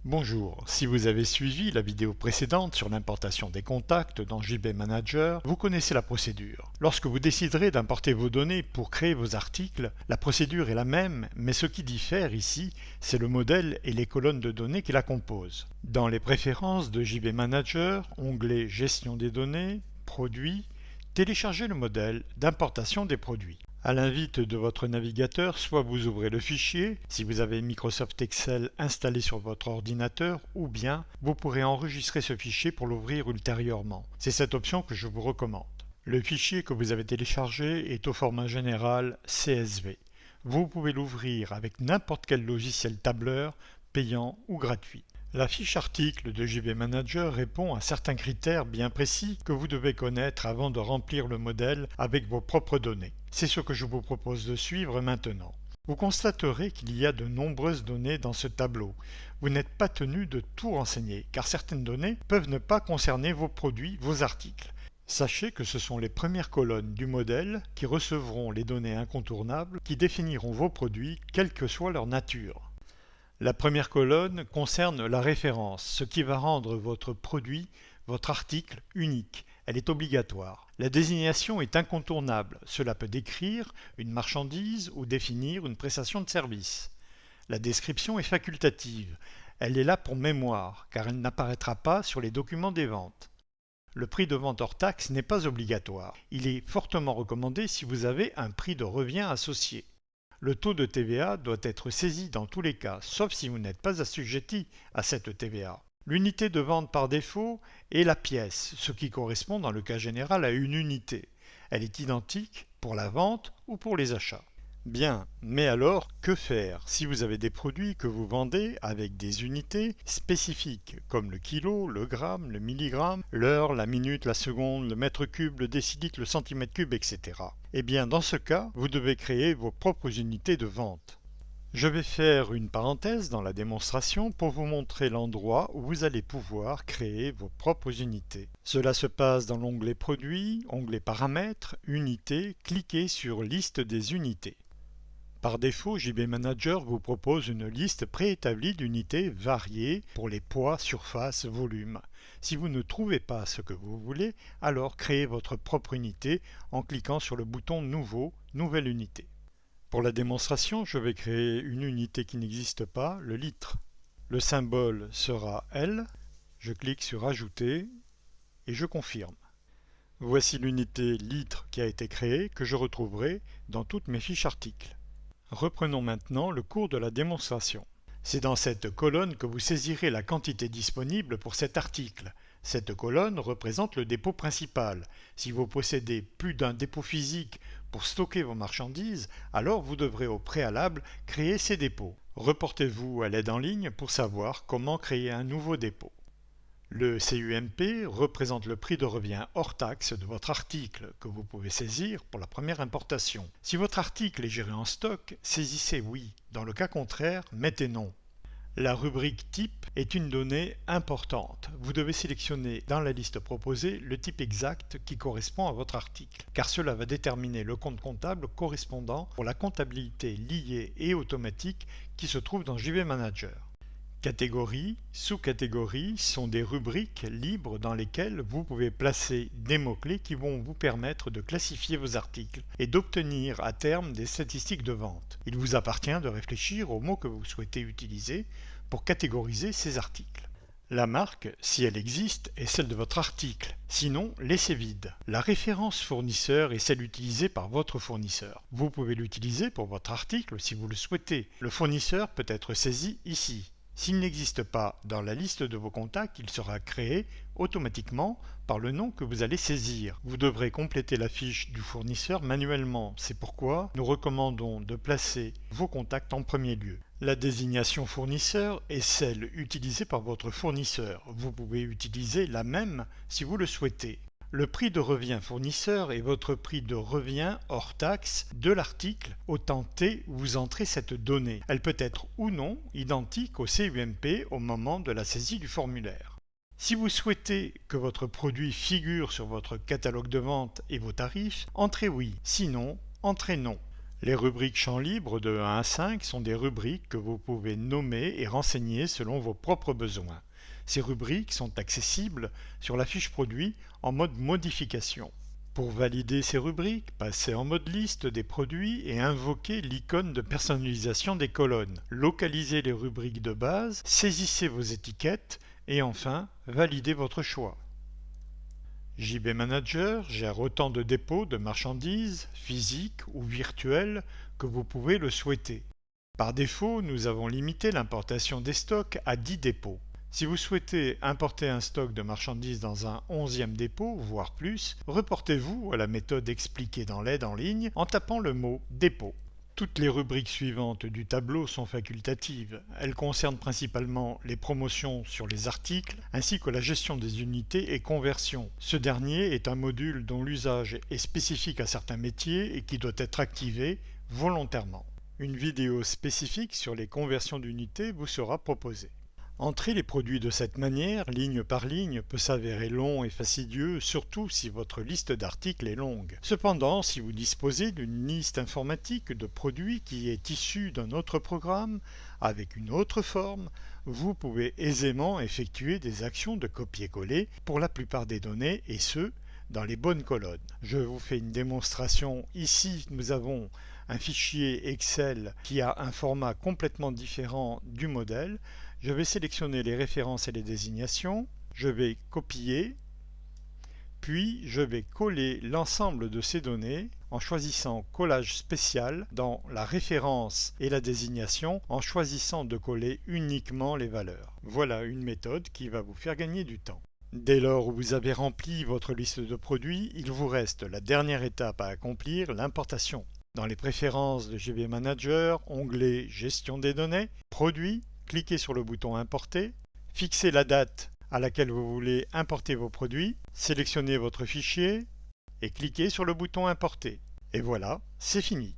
Bonjour, si vous avez suivi la vidéo précédente sur l'importation des contacts dans JB Manager, vous connaissez la procédure. Lorsque vous déciderez d'importer vos données pour créer vos articles, la procédure est la même, mais ce qui diffère ici, c'est le modèle et les colonnes de données qui la composent. Dans les préférences de JB Manager, onglet Gestion des données, Produits, téléchargez le modèle d'importation des produits. À l'invite de votre navigateur, soit vous ouvrez le fichier, si vous avez Microsoft Excel installé sur votre ordinateur, ou bien vous pourrez enregistrer ce fichier pour l'ouvrir ultérieurement. C'est cette option que je vous recommande. Le fichier que vous avez téléchargé est au format général CSV. Vous pouvez l'ouvrir avec n'importe quel logiciel tableur, payant ou gratuit. La fiche article de JB Manager répond à certains critères bien précis que vous devez connaître avant de remplir le modèle avec vos propres données. C'est ce que je vous propose de suivre maintenant. Vous constaterez qu'il y a de nombreuses données dans ce tableau. Vous n'êtes pas tenu de tout renseigner, car certaines données peuvent ne pas concerner vos produits, vos articles. Sachez que ce sont les premières colonnes du modèle qui recevront les données incontournables qui définiront vos produits, quelle que soit leur nature. La première colonne concerne la référence, ce qui va rendre votre produit, votre article, unique. Elle est obligatoire. La désignation est incontournable. Cela peut décrire une marchandise ou définir une prestation de service. La description est facultative. Elle est là pour mémoire, car elle n'apparaîtra pas sur les documents des ventes. Le prix de vente hors taxe n'est pas obligatoire. Il est fortement recommandé si vous avez un prix de revient associé. Le taux de TVA doit être saisi dans tous les cas, sauf si vous n'êtes pas assujetti à cette TVA. L'unité de vente par défaut est la pièce, ce qui correspond dans le cas général à une unité. Elle est identique pour la vente ou pour les achats. Bien, mais alors que faire si vous avez des produits que vous vendez avec des unités spécifiques comme le kilo, le gramme, le milligramme, l'heure, la minute, la seconde, le mètre cube, le décilitre, le centimètre cube, etc. Eh bien, dans ce cas, vous devez créer vos propres unités de vente. Je vais faire une parenthèse dans la démonstration pour vous montrer l'endroit où vous allez pouvoir créer vos propres unités. Cela se passe dans l'onglet Produits, onglet Paramètres, Unités, cliquez sur Liste des unités. Par défaut, JB Manager vous propose une liste préétablie d'unités variées pour les poids, surface, volume. Si vous ne trouvez pas ce que vous voulez, alors créez votre propre unité en cliquant sur le bouton Nouveau, Nouvelle unité. Pour la démonstration, je vais créer une unité qui n'existe pas, le litre. Le symbole sera L. Je clique sur Ajouter et je confirme. Voici l'unité litre qui a été créée que je retrouverai dans toutes mes fiches articles. Reprenons maintenant le cours de la démonstration. C'est dans cette colonne que vous saisirez la quantité disponible pour cet article. Cette colonne représente le dépôt principal. Si vous possédez plus d'un dépôt physique pour stocker vos marchandises, alors vous devrez au préalable créer ces dépôts. Reportez-vous à l'aide en ligne pour savoir comment créer un nouveau dépôt. Le CUMP représente le prix de revient hors taxe de votre article que vous pouvez saisir pour la première importation. Si votre article est géré en stock, saisissez oui. Dans le cas contraire, mettez non. La rubrique type est une donnée importante. Vous devez sélectionner dans la liste proposée le type exact qui correspond à votre article, car cela va déterminer le compte comptable correspondant pour la comptabilité liée et automatique qui se trouve dans JB Manager. Catégories, sous-catégories sont des rubriques libres dans lesquelles vous pouvez placer des mots-clés qui vont vous permettre de classifier vos articles et d'obtenir à terme des statistiques de vente. Il vous appartient de réfléchir aux mots que vous souhaitez utiliser pour catégoriser ces articles. La marque, si elle existe, est celle de votre article. Sinon, laissez vide. La référence fournisseur est celle utilisée par votre fournisseur. Vous pouvez l'utiliser pour votre article si vous le souhaitez. Le fournisseur peut être saisi ici. S'il n'existe pas dans la liste de vos contacts, il sera créé automatiquement par le nom que vous allez saisir. Vous devrez compléter la fiche du fournisseur manuellement. C'est pourquoi nous recommandons de placer vos contacts en premier lieu. La désignation fournisseur est celle utilisée par votre fournisseur. Vous pouvez utiliser la même si vous le souhaitez. Le prix de revient fournisseur est votre prix de revient hors taxe de l'article au temps T où vous entrez cette donnée. Elle peut être ou non identique au CUMP au moment de la saisie du formulaire. Si vous souhaitez que votre produit figure sur votre catalogue de vente et vos tarifs, entrez oui, sinon, entrez non. Les rubriques champs libres de 1 à 5 sont des rubriques que vous pouvez nommer et renseigner selon vos propres besoins. Ces rubriques sont accessibles sur la fiche produit en mode modification. Pour valider ces rubriques, passez en mode liste des produits et invoquez l'icône de personnalisation des colonnes. Localisez les rubriques de base, saisissez vos étiquettes et enfin, validez votre choix. JB Manager gère autant de dépôts de marchandises, physiques ou virtuels, que vous pouvez le souhaiter. Par défaut, nous avons limité l'importation des stocks à 10 dépôts. Si vous souhaitez importer un stock de marchandises dans un 11e dépôt, voire plus, reportez-vous à la méthode expliquée dans l'aide en ligne en tapant le mot « dépôt ». Toutes les rubriques suivantes du tableau sont facultatives. Elles concernent principalement les promotions sur les articles ainsi que la gestion des unités et conversions. Ce dernier est un module dont l'usage est spécifique à certains métiers et qui doit être activé volontairement. Une vidéo spécifique sur les conversions d'unités vous sera proposée. Entrer les produits de cette manière, ligne par ligne, peut s'avérer long et fastidieux, surtout si votre liste d'articles est longue. Cependant, si vous disposez d'une liste informatique de produits qui est issue d'un autre programme, avec une autre forme, vous pouvez aisément effectuer des actions de copier-coller pour la plupart des données, et ce, dans les bonnes colonnes. Je vous fais une démonstration. Ici, nous avons un fichier Excel qui a un format complètement différent du modèle. Je vais sélectionner les références et les désignations, je vais copier, puis je vais coller l'ensemble de ces données en choisissant collage spécial dans la référence et la désignation en choisissant de coller uniquement les valeurs. Voilà une méthode qui va vous faire gagner du temps. Dès lors où vous avez rempli votre liste de produits, il vous reste la dernière étape à accomplir, l'importation. Dans les préférences de JB Manager, onglet Gestion des données, Produits, cliquez sur le bouton Importer, fixez la date à laquelle vous voulez importer vos produits, sélectionnez votre fichier et cliquez sur le bouton Importer. Et voilà, c'est fini.